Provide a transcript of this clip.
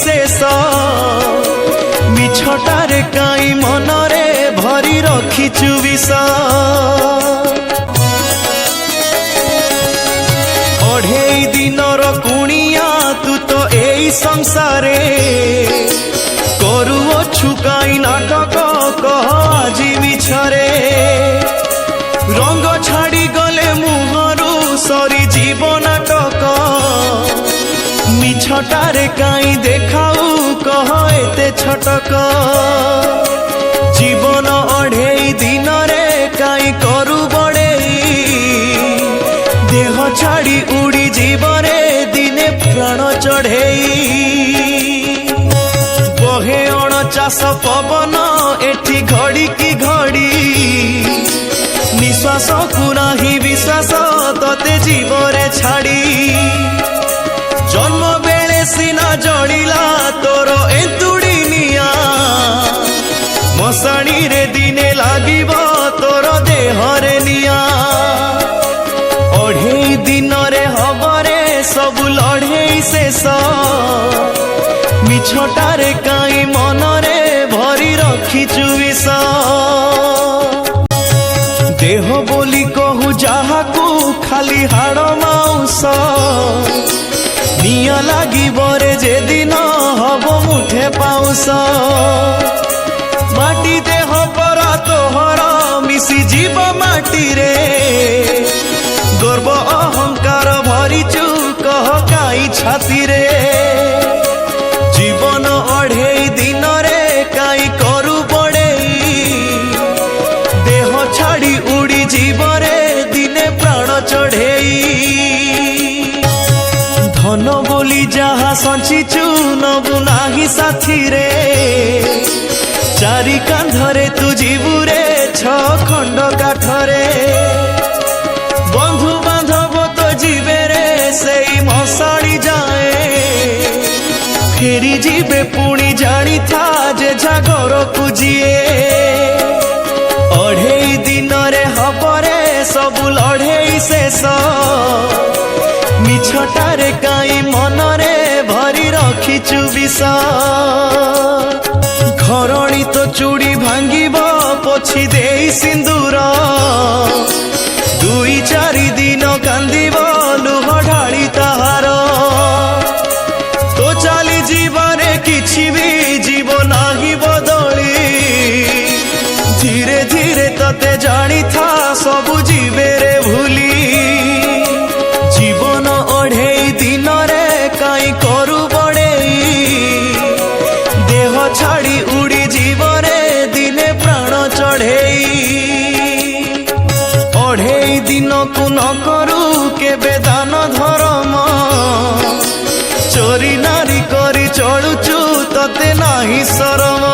शेष मिछटारे काई मनरे भरी रखिचु विष अढ़ेई दिनर कुणिया तू तो एई संसारे करुअछु काई नाटक कह आजी मिछरे रंग छाड़ी गले मुहरु सरी जीव नाटक मिछटारे काई देखाऊ कह एते छटक जीवन अढ़ेई दिन रे काई करू बड़ेई देह छाड़ी उड़ी जीवरे दिने प्राण चढ़ेई बहे अणचाष पवन एठी घड़ी की घड़ी निश्वास को नाही विश्वास तते जीवरे छाड़ी जन्म बेले सीना जड़िला तोर एतुड़ी निया मशाणी रे दिने लागिब तोर देहरे निया अढ़ेई दिन रे हबरे सबु लढ़ेई शेष मिछटारे काई मनरे भरी रखिचु विष देह बोली कहू जाहाकू खाली हाड़ माउस निया लागिब रे जे दिन हब मुठे पाउस माटी देह परा तोहर मिसी जीव माटी रे गर्व अहंकार भरिचु कह काई छाती रे जीवन अढ़ेई दिन रे काई करू बड़ेई देह छाड़ी उड़ी जीवरे दिने प्राण चढ़ेई धन बोली जहा संचिचु नबु नाही साथी रे चारि कांधरे तू जीवुरे छ खंड काठरे बंधु बांधव तो जीवे रे सेई मशाणी जाए फेरी जीवे पुणी जानी था जे जागर को जीए अढ़ेई दिन रे हबरे सबु लढ़ेई शेष मिछटारे काई मनरे भरी रखिचु विष घरणी तो चूड़ी भांगिब पोछि देई सिंदूर दुई चारि दिन कांदिब लुह ढाली ताहार तो चली जीवने किछि भी जीव नाही बदली धीरे धीरे तते जानी था सबु जीवे रे भूली जीवन अढ़ेई दिन रे काई करू बड़ेई देह छाड़ी उड़ी जीवरे दिने प्राण चढ़ेई अढ़ेई दिन को न करू केबे दान धर्म चोरी नारी करी चलुचु तते नाही शरम